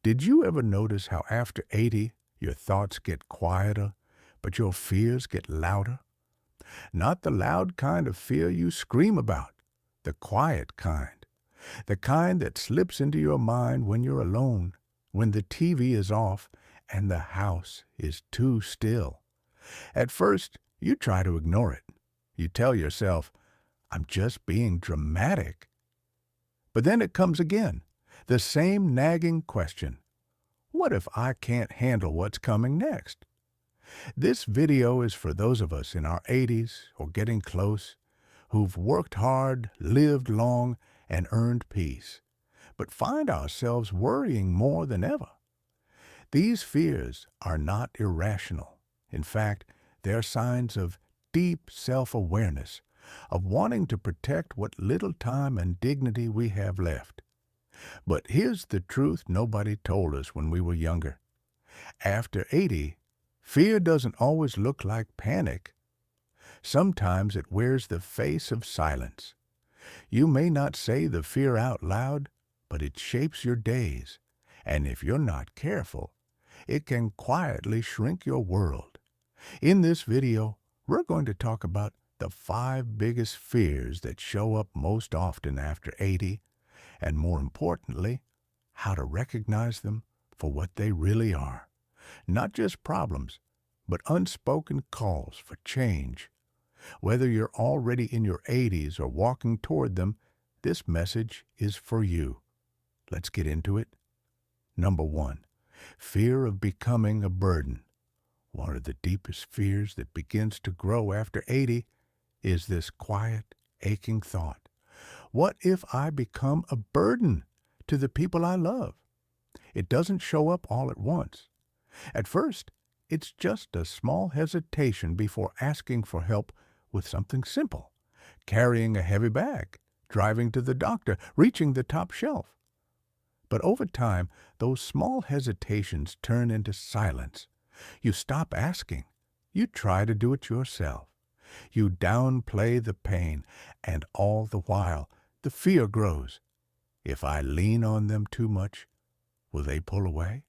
Did you ever notice how after 80, your thoughts get quieter, but your fears get louder? Not the loud kind of fear you scream about, the quiet kind. The kind that slips into your mind when you're alone, when the TV is off, and the house is too still. At first, you try to ignore it. You tell yourself, I'm just being dramatic. But then it comes again, the same nagging question. What if I can't handle what's coming next? This video is for those of us in our 80s or getting close, who've worked hard, lived long, and earned peace, but find ourselves worrying more than ever. These fears are not irrational. In fact, they're signs of deep self-awareness, of wanting to protect what little time and dignity we have left. But here's the truth nobody told us when we were younger. After 80, fear doesn't always look like panic. Sometimes it wears the face of silence. You may not say the fear out loud, but it shapes your days. And if you're not careful, it can quietly shrink your world. In this video, we're going to talk about the 5 biggest fears that show up most often after 80, and more importantly, how to recognize them for what they really are. Not just problems, but unspoken calls for change. Whether you're already in your 80s or walking toward them, this message is for you. Let's get into it. Number 1, fear of becoming a burden. One of the deepest fears that begins to grow after 80 is this quiet, aching thought. What if I become a burden to the people I love? It doesn't show up all at once. At first, it's just a small hesitation before asking for help with something simple. Carrying a heavy bag, driving to the doctor, reaching the top shelf. But over time, those small hesitations turn into silence. You stop asking. You try to do it yourself. You downplay the pain, and all the while, the fear grows. If I lean on them too much, will they pull away?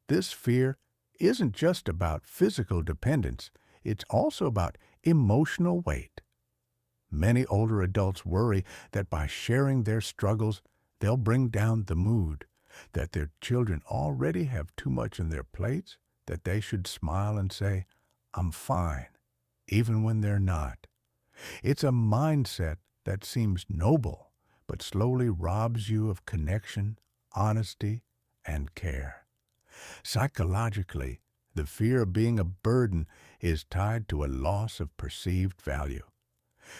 This fear isn't just about physical dependence. It's also about emotional weight. Many older adults worry that by sharing their struggles, they'll bring down the mood, that their children already have too much on their plates, that they should smile and say, I'm fine, even when they're not. It's a mindset that seems noble, but slowly robs you of connection, honesty, and care. Psychologically, the fear of being a burden is tied to a loss of perceived value.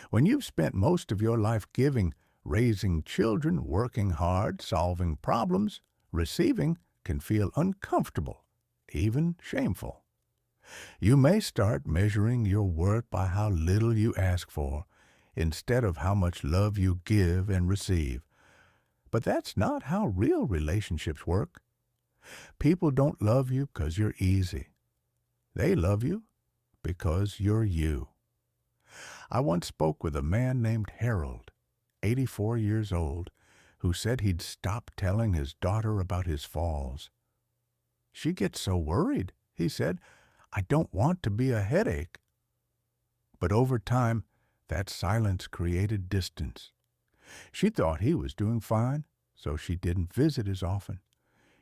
When you've spent most of your life giving, raising children, working hard, solving problems, receiving can feel uncomfortable, even shameful. You may start measuring your worth by how little you ask for, instead of how much love you give and receive. But that's not how real relationships work. People don't love you because you're easy. They love you because you're you. I once spoke with a man named Harold, 84 years old, who said he'd stop telling his daughter about his falls. She gets so worried, he said. I don't want to be a headache. But over time, that silence created distance. She thought he was doing fine, so she didn't visit as often.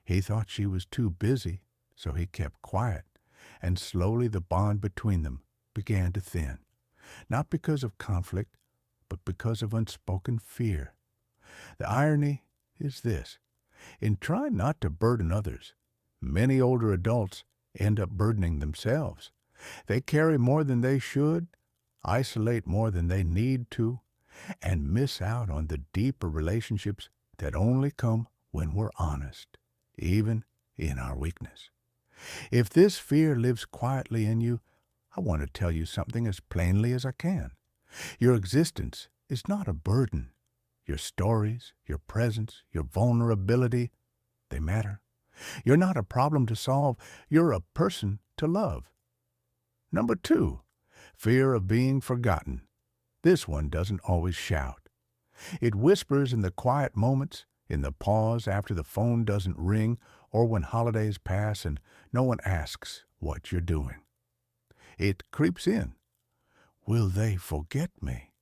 He thought she was too busy, so he kept quiet, and slowly the bond between them began to thin. Not because of conflict, but because of unspoken fear. The irony is this. In trying not to burden others, many older adults end up burdening themselves. They carry more than they should, isolate more than they need to, and miss out on the deeper relationships that only come when we're honest, even in our weakness. If this fear lives quietly in you, I want to tell you something as plainly as I can. Your existence is not a burden. Your stories, your presence, your vulnerability, they matter. You're not a problem to solve. You're a person to love. Number 2, fear of being forgotten. This one doesn't always shout. It whispers in the quiet moments, in the pause after the phone doesn't ring or when holidays pass and no one asks what you're doing. It creeps in. Will they forget me?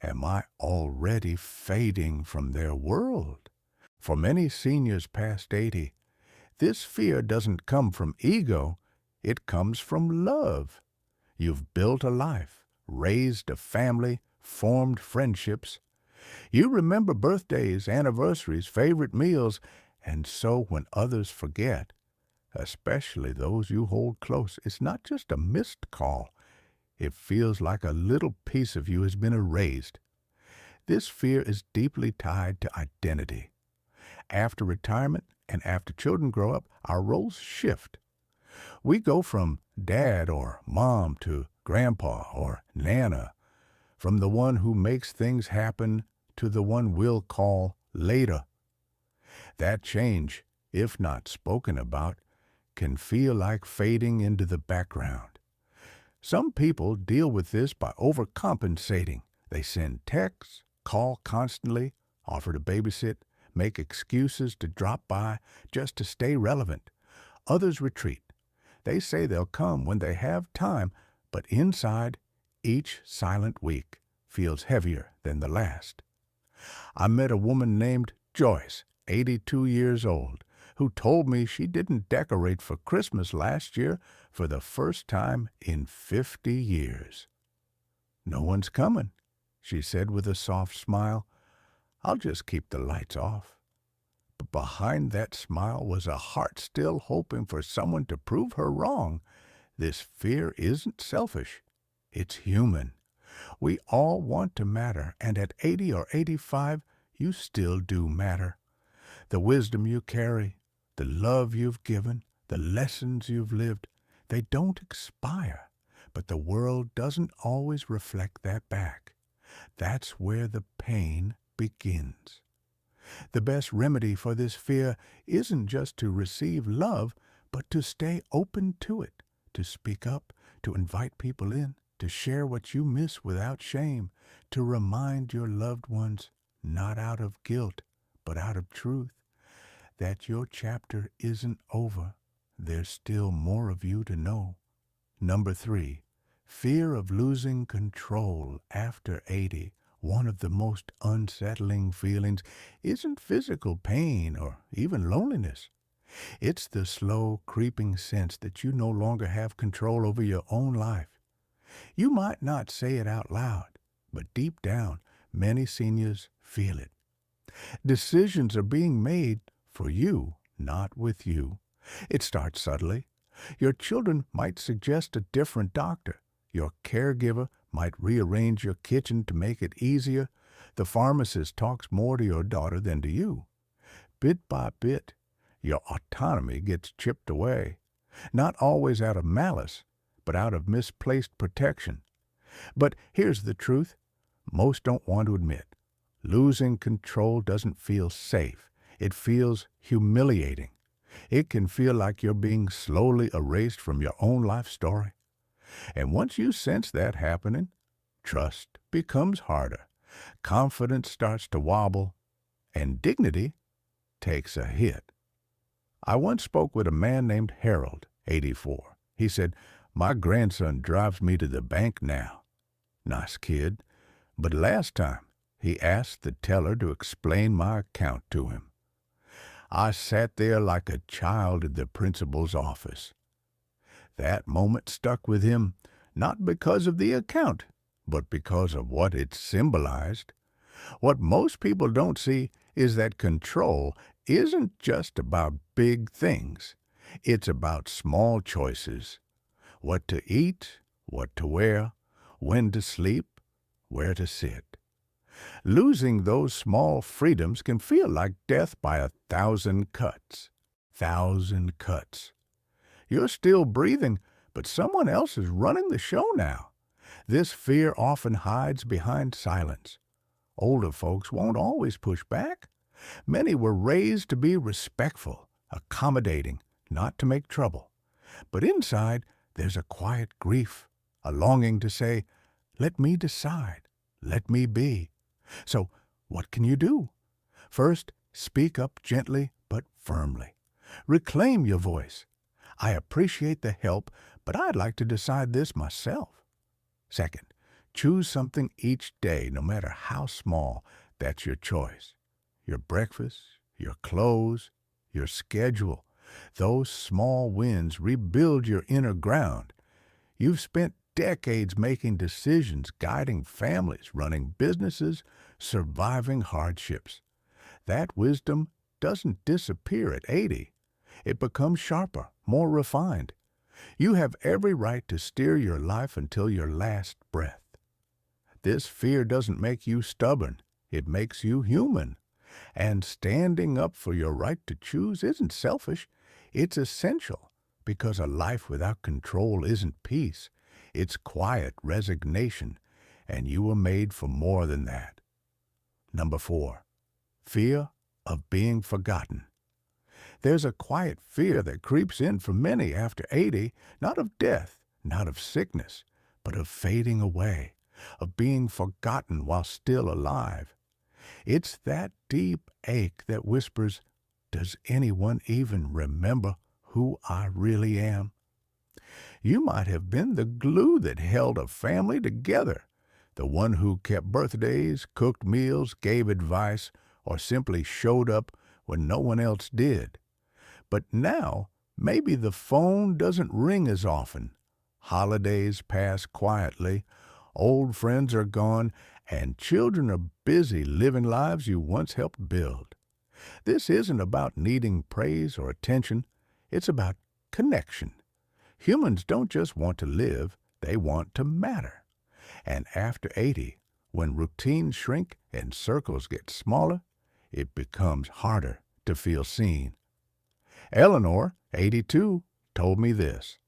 Am I already fading from their world? For many seniors past 80, this fear doesn't come from ego, it comes from love. You've built a life, raised a family, formed friendships. You remember birthdays, anniversaries, favorite meals, and so when others forget, especially those you hold close, it's not just a missed call. It feels like a little piece of you has been erased. This fear is deeply tied to identity. After retirement and after children grow up, our roles shift. We go from dad or mom to grandpa or nana, from the one who makes things happen to the one we'll call later. That change, if not spoken about, can feel like fading into the background. Some people deal with this by overcompensating. They send texts, call constantly, offer to babysit, make excuses to drop by just to stay relevant. Others retreat. They say they'll come when they have time, but inside, each silent week feels heavier than the last. I met a woman named Joyce, 82 years old, who told me she didn't decorate for Christmas last year for the first time in 50 years. No one's coming, she said with a soft smile. I'll just keep the lights off. But behind that smile was a heart still hoping for someone to prove her wrong. This fear isn't selfish. It's human. We all want to matter, and at 80 or 85, you still do matter. The wisdom you carry, the love you've given, the lessons you've lived, they don't expire. But the world doesn't always reflect that back. That's where the pain begins. The best remedy for this fear isn't just to receive love, but to stay open to it, to speak up, to invite people in, to share what you miss without shame, to remind your loved ones, not out of guilt, but out of truth, that your chapter isn't over. There's still more of you to know. Number 3, fear of losing control after 80. One of the most unsettling feelings isn't physical pain or even loneliness. It's the slow, creeping sense that you no longer have control over your own life. You might not say it out loud, but deep down, many seniors feel it. Decisions are being made for you, not with you. It starts subtly. Your children might suggest a different doctor. Your caregiver might rearrange your kitchen to make it easier. The pharmacist talks more to your daughter than to you. Bit by bit, your autonomy gets chipped away, not always out of malice, but out of misplaced protection. But here's the truth most don't want to admit. Losing control doesn't feel safe. It feels humiliating. It can feel like you're being slowly erased from your own life story. And once you sense that happening, trust becomes harder. Confidence starts to wobble, and dignity takes a hit. I once spoke with a man named Harold, 84. He said, "My grandson drives me to the bank now." Nice kid. But last time, he asked the teller to explain my account to him. I sat there like a child in the principal's office. That moment stuck with him, not because of the account, but because of what it symbolized. What most people don't see is that control isn't just about big things. It's about small choices. What to eat, what to wear, when to sleep, where to sit. Losing those small freedoms can feel like death by 1,000 cuts. 1,000 cuts. You're still breathing, but someone else is running the show now. This fear often hides behind silence. Older folks won't always push back. Many were raised to be respectful, accommodating, not to make trouble. But inside, there's a quiet grief, a longing to say, "Let me decide, let me be." So, what can you do? First, Speak up gently but firmly. Reclaim your voice. I appreciate the help, but I'd like to decide this myself. Second, choose something each day, no matter how small. That's your choice. Your breakfast, your clothes, your schedule. Those small wins rebuild your inner ground. You've spent decades making decisions, guiding families, running businesses, surviving hardships. That wisdom doesn't disappear at 80. It becomes sharper, more refined. You have every right to steer your life until your last breath. This fear doesn't make you stubborn. It makes you human. And standing up for your right to choose isn't selfish. It's essential, because a life without control isn't peace. It's quiet resignation, and you were made for more than that. Number 4, fear of being forgotten. There's a quiet fear that creeps in for many after 80, not of death, not of sickness, but of fading away, of being forgotten while still alive. It's that deep ache that whispers, "Does anyone even remember who I really am?" You might have been the glue that held a family together, the one who kept birthdays, cooked meals, gave advice, or simply showed up when no one else did. But now, maybe the phone doesn't ring as often. Holidays pass quietly, old friends are gone, and children are busy living lives you once helped build. This isn't about needing praise or attention. It's about connection. Humans don't just want to live, they want to matter. And after 80, when routines shrink and circles get smaller, it becomes harder to feel seen. Eleanor, 82, told me this: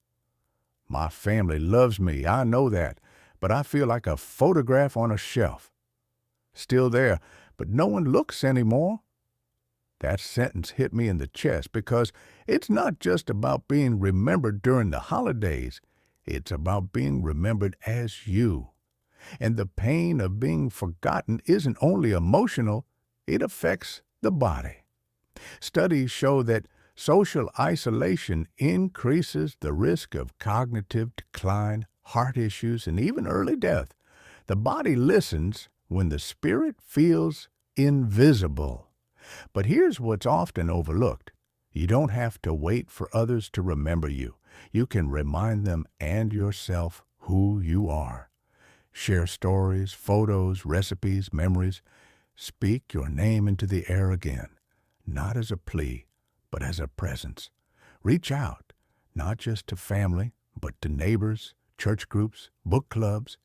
"My family loves me, I know that, but I feel like a photograph on a shelf. Still there, but no one looks anymore." That sentence hit me in the chest, because it's not just about being remembered during the holidays. It's about being remembered as you. And the pain of being forgotten isn't only emotional, it affects the body. Studies show that social isolation increases the risk of cognitive decline, heart issues, and even early death. The body listens when the spirit feels invisible. But here's what's often overlooked. You don't have to wait for others to remember you. You can remind them and yourself who you are. Share stories, photos, recipes, memories. Speak your name into the air again, not as a plea, but as a presence. Reach out, not just to family, but to neighbors, church groups, book clubs.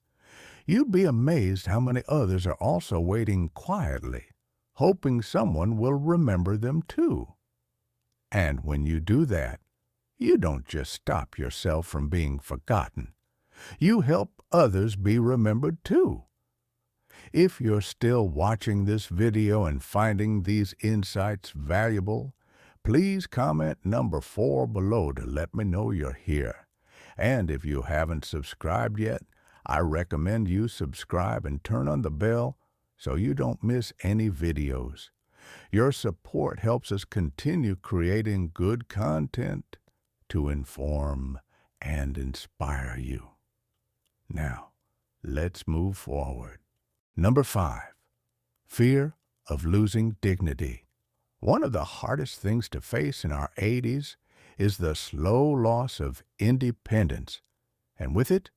You'd be amazed how many others are also waiting quietly, hoping someone will remember them too. And when you do that, you don't just stop yourself from being forgotten. You help others be remembered too. If you're still watching this video and finding these insights valuable, please comment number 4 below to let me know you're here. And if you haven't subscribed yet, I recommend you subscribe and turn on the bell so you don't miss any videos. Your support helps us continue creating good content to inform and inspire you. Now, let's move forward. Number 5, fear of losing dignity. One of the hardest things to face in our 80s is the slow loss of independence, and with it,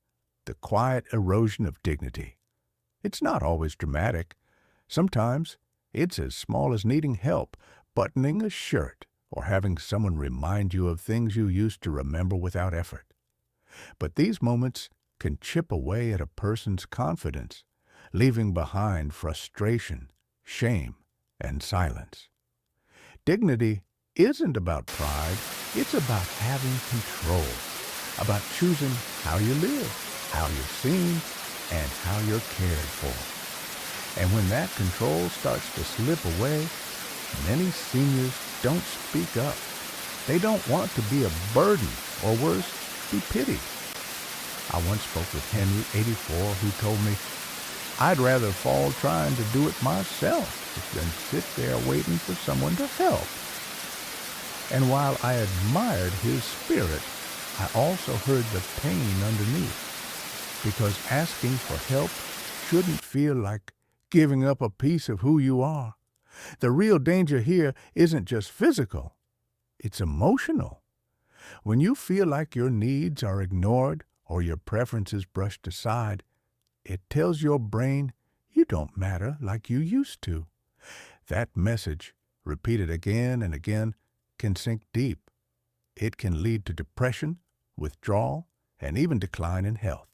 the quiet erosion of dignity. It's not always dramatic. Sometimes it's as small as needing help, buttoning a shirt, or having someone remind you of things you used to remember without effort. But these moments can chip away at a person's confidence, leaving behind frustration, shame, and silence. Dignity isn't about pride, it's about having control, about choosing how you live, how you're seen, and how you're cared for. And when that control starts to slip away, many seniors don't speak up. They don't want to be a burden, or worse, be pitied. I once spoke with Henry, 84, who told me, I'd rather fall trying to do it myself than sit there waiting for someone to help. And while I admired his spirit, I also heard the pain underneath, because asking for help shouldn't feel like giving up a piece of who you are. The real danger here isn't just physical, it's emotional. When you feel like your needs are ignored or your preferences brushed aside, it tells your brain you don't matter like you used to. That message, repeated again and again, can sink deep. It can lead to depression, withdrawal, and even decline in health.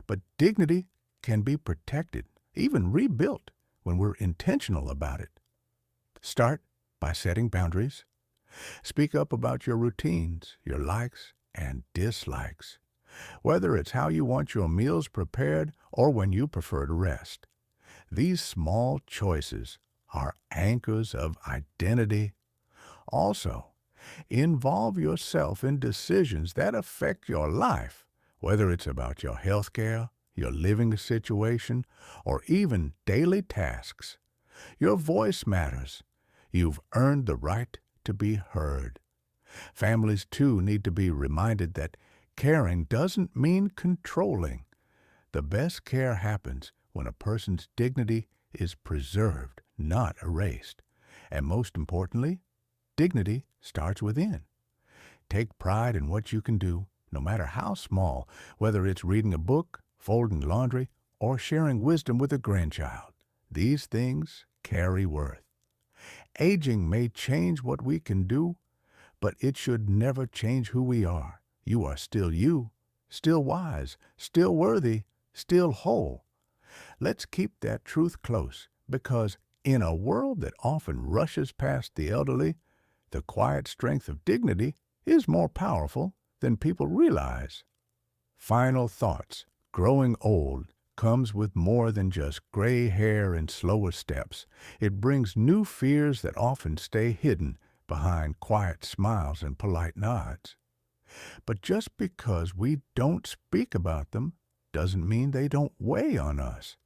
But dignity can be protected, even rebuilt, when we're intentional about it. Start by setting boundaries. Speak up about your routines, your likes and dislikes, whether it's how you want your meals prepared or when you prefer to rest. These small choices are anchors of identity. Also, involve yourself in decisions that affect your life, whether it's about your health care, your living situation, or even daily tasks. Your voice matters. You've earned the right to be heard. Families, too, need to be reminded that caring doesn't mean controlling. The best care happens when a person's dignity is preserved, not erased. And most importantly, dignity starts within. Take pride in what you can do, no matter how small, whether it's reading a book, folding laundry, or sharing wisdom with a grandchild. These things carry worth. Aging may change what we can do, but it should never change who we are. You are still you, still wise, still worthy, still whole. Let's keep that truth close, because in a world that often rushes past the elderly, the quiet strength of dignity is more powerful than people realize. Final thoughts. Growing old comes with more than just gray hair and slower steps. It brings new fears that often stay hidden behind quiet smiles and polite nods. But just because we don't speak about them doesn't mean they don't weigh on us.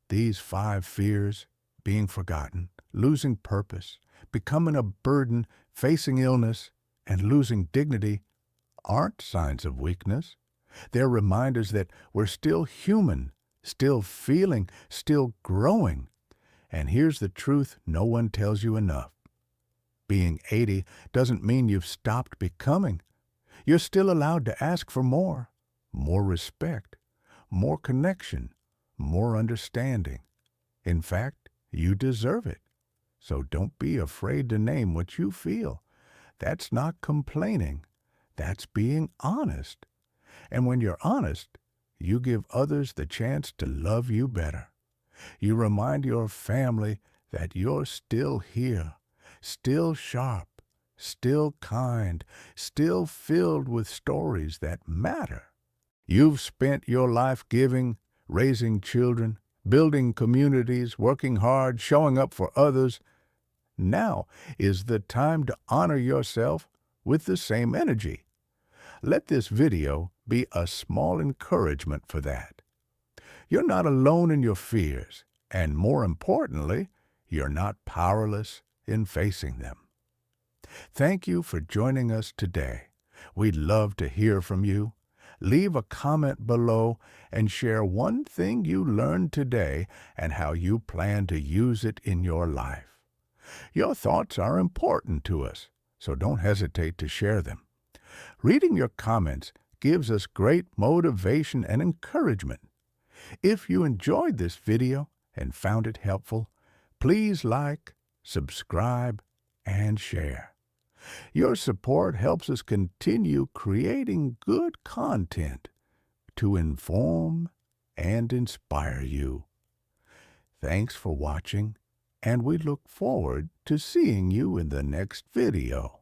These 5 fears, being forgotten, losing purpose, becoming a burden, facing illness, and losing dignity, aren't signs of weakness. They're reminders that we're still human, still feeling, still growing. And here's the truth no one tells you enough. Being 80 doesn't mean you've stopped becoming. You're still allowed to ask for more respect, more connection, more understanding. In fact, you deserve it. So don't be afraid to name what you feel. That's not complaining. That's being honest. And when you're honest, you give others the chance to love you better. You remind your family that you're still here, still sharp, still kind, still filled with stories that matter. You've spent your life giving, raising children, building communities, working hard, showing up for others. Now is the time to honor yourself with the same energy. Let this video be a small encouragement for that. You're not alone in your fears, and more importantly, you're not powerless in facing them. Thank you for joining us today. We'd love to hear from you. Leave a comment below and share one thing you learned today and how you plan to use it in your life. Your thoughts are important to us, so don't hesitate to share them. Reading your comments gives us great motivation and encouragement. If you enjoyed this video and found it helpful, please like, subscribe, and share. Your support helps us continue creating good content to inform and inspire you. Thanks for watching, and we look forward to seeing you in the next video.